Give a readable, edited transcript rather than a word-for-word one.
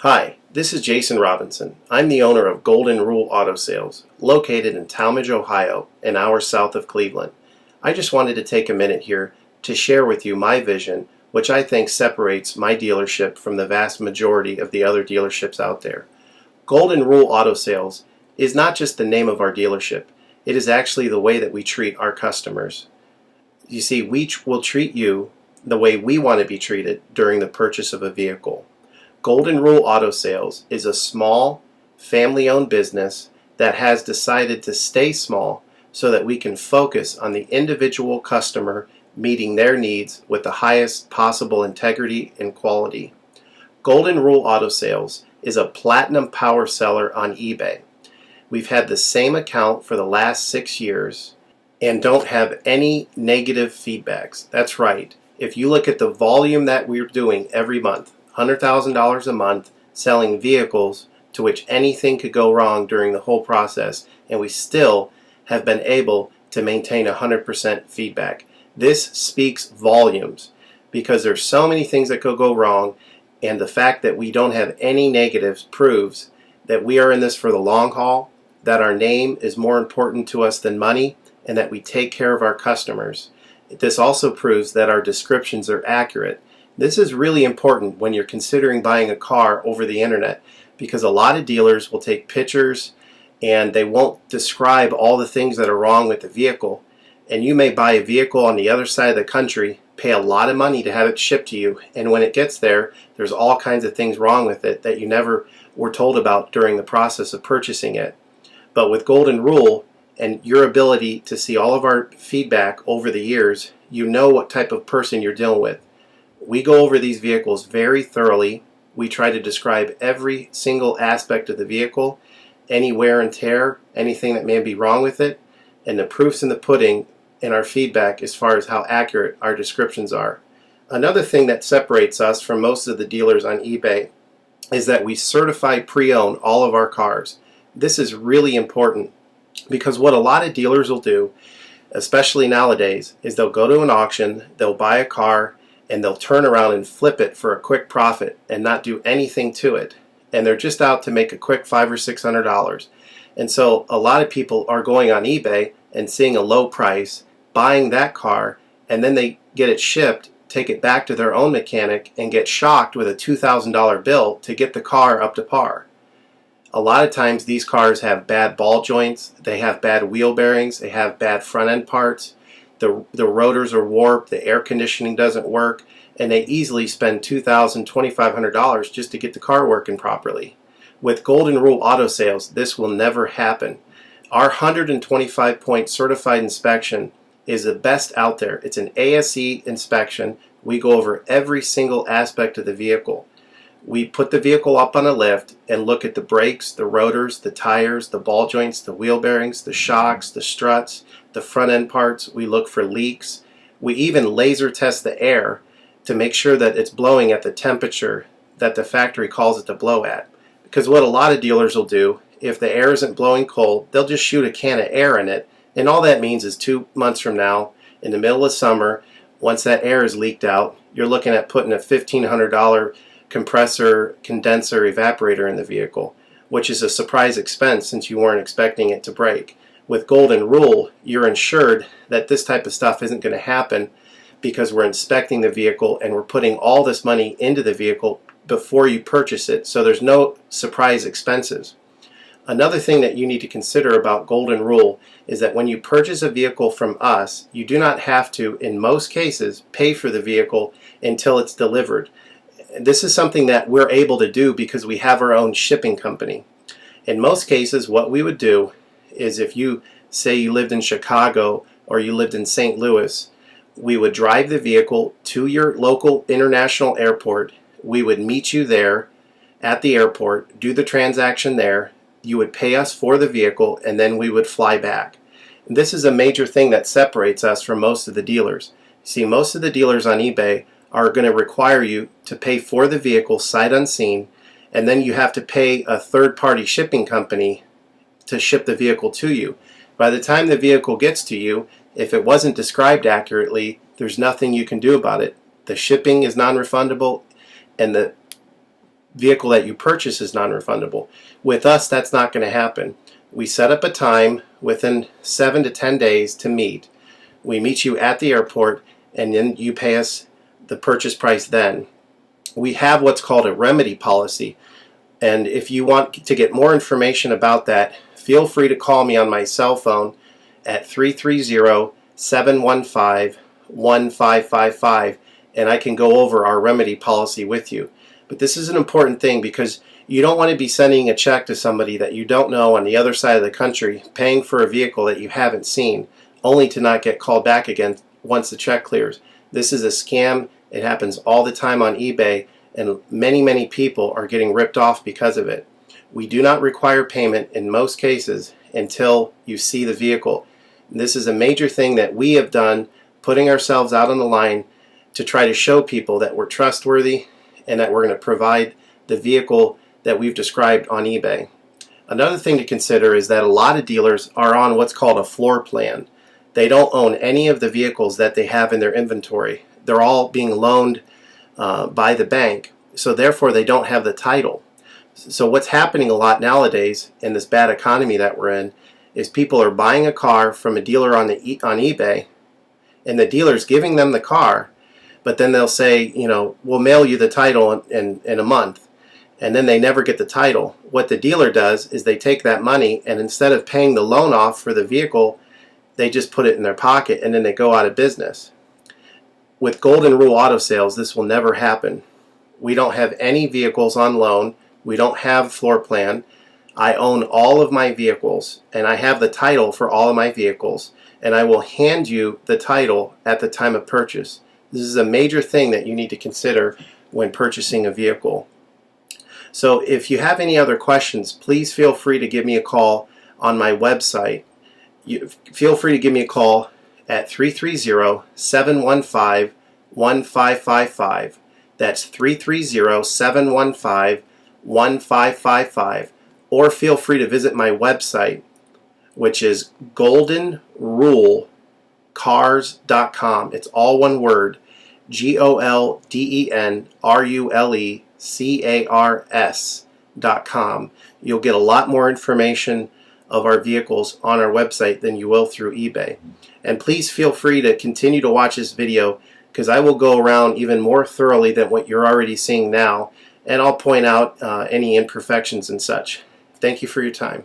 Hi, this is Jason Robinson. I'm the owner of Golden Rule Auto Sales, located in Tallmadge, Ohio, an hour south of Cleveland. I just wanted to take a minute here to share with you my vision, which I think separates my dealership from the vast majority of the other dealerships out there. Golden Rule Auto Sales is not just the name of our dealership, it is actually the way that we treat our customers. You see, we will treat you the way we want to be treated during the purchase of a vehicle. Golden Rule Auto Sales is a small, family-owned business that has decided to stay small so that we can focus on the individual customer meeting their needs with the highest possible integrity and quality. Golden Rule Auto Sales is a platinum power seller on eBay. We've had the same account for the last 6 years and don't have any negative feedbacks. That's right. If you look at the volume that we're doing every month, $100,000 a month selling vehicles to which anything could go wrong during the whole process, and we still have been able to maintain 100% feedback. This speaks volumes because there's so many things that could go wrong, and the fact that we don't have any negatives proves that we are in this for the long haul, that our name is more important to us than money, and that we take care of our customers. This also proves that our descriptions are accurate. This is really important when you're considering buying a car over the internet, because a lot of dealers will take pictures and they won't describe all the things that are wrong with the vehicle. And you may buy a vehicle on the other side of the country, pay a lot of money to have it shipped to you, and when it gets there, there's all kinds of things wrong with it that you never were told about during the process of purchasing it. But with Golden Rule and your ability to see all of our feedback over the years, you know what type of person you're dealing with. We go over these vehicles very thoroughly. We try to describe every single aspect of the vehicle, any wear and tear, anything that may be wrong with it, and the proof's in the pudding in our feedback as far as how accurate our descriptions are. Another thing that separates us from most of the dealers on eBay is that we certify pre-owned all of our cars. This is really important because what a lot of dealers will do, especially nowadays, is they'll go to an auction, they'll buy a car, and they'll turn around and flip it for a quick profit and not do anything to it. And they're just out to make a quick $500 or $600. And so a lot of people are going on eBay and seeing a low price, buying that car, and then they get it shipped, take it back to their own mechanic, and get shocked with a $2,000 bill to get the car up to par. A lot of times these cars have bad ball joints, they have bad wheel bearings, they have bad front end parts. The rotors are warped, the air conditioning doesn't work, and they easily spend $2,000, $2,500 just to get the car working properly. With Golden Rule Auto Sales, this will never happen. Our 125-point certified inspection is the best out there. It's an ASE inspection. We go over every single aspect of the vehicle. We put the vehicle up on a lift and look at the brakes, the rotors, the tires, the ball joints, the wheel bearings, the shocks, the struts, the front end parts. We look for leaks. We even laser test the air to make sure that it's blowing at the temperature that the factory calls it to blow at. Because what a lot of dealers will do, if the air isn't blowing cold, they'll just shoot a can of air in it, and all that means is 2 months from now, in the middle of summer, once that air is leaked out, you're looking at putting a $1,500 compressor, condenser, evaporator in the vehicle, which is a surprise expense since you weren't expecting it to break. With Golden Rule, you're insured that this type of stuff isn't going to happen because we're inspecting the vehicle and we're putting all this money into the vehicle before you purchase it, so there's no surprise expenses. Another thing that you need to consider about Golden Rule is that when you purchase a vehicle from us, you do not have to, in most cases, pay for the vehicle until it's delivered. This is something that we're able to do because we have our own shipping company. In most cases, what we would do is if you say you lived in Chicago or you lived in St. Louis, we would drive the vehicle to your local international airport. We would meet you there at the airport, do the transaction there. You would pay us for the vehicle, and then we would fly back. And this is a major thing that separates us from most of the dealers. See, most of the dealers on eBay are going to require you to pay for the vehicle sight unseen, and then you have to pay a third-party shipping company to ship the vehicle to you. By the time the vehicle gets to you, if it wasn't described accurately, there's nothing you can do about it. The shipping is non-refundable, and the vehicle that you purchase is non-refundable. With us, that's not going to happen. We set up a time within 7 to 10 days to meet. We meet you at the airport, and then you pay us the purchase price then. We have what's called a remedy policy, and if you want to get more information about that, feel free to call me on my cell phone at 330-715-1555, and I can go over our remedy policy with you. But this is an important thing because you don't want to be sending a check to somebody that you don't know on the other side of the country, paying for a vehicle that you haven't seen, only to not get called back again once the check clears. This is a scam. It happens all the time on eBay, and many people are getting ripped off because of it. We do not require payment in most cases until you see the vehicle. This is a major thing that we have done, putting ourselves out on the line to try to show people that we're trustworthy and that we're going to provide the vehicle that we've described on eBay. Another thing to consider is that a lot of dealers are on what's called a floor plan. They don't own any of the vehicles that they have in their inventory. They're all being loaned by the bank, so therefore they don't have the title. So what's happening a lot nowadays in this bad economy that we're in is people are buying a car from a dealer on eBay, and the dealer's giving them the car, but then they'll say, you know, we'll mail you the title in a month, and then they never get the title. What the dealer does is they take that money, and instead of paying the loan off for the vehicle, they just put it in their pocket, and then they go out of business. With Golden Rule Auto Sales, this will never happen. We don't have any vehicles on loan. We don't have floor plan. I own all of my vehicles, and I have the title for all of my vehicles, and I will hand you the title at the time of purchase. This is a major thing that you need to consider when purchasing a vehicle. So if you have any other questions, please feel free to give me a call on my website. Feel free to give me a call at 330-715-1555. That's 330-715-1555. Or feel free to visit my website, which is goldenrulecars.com. It's all one word, goldenrulecars.com. You'll get a lot more information of our vehicles on our website than you will through eBay. And please feel free to continue to watch this video, because I will go around even more thoroughly than what you're already seeing now, and I'll point out any imperfections and such. Thank you for your time.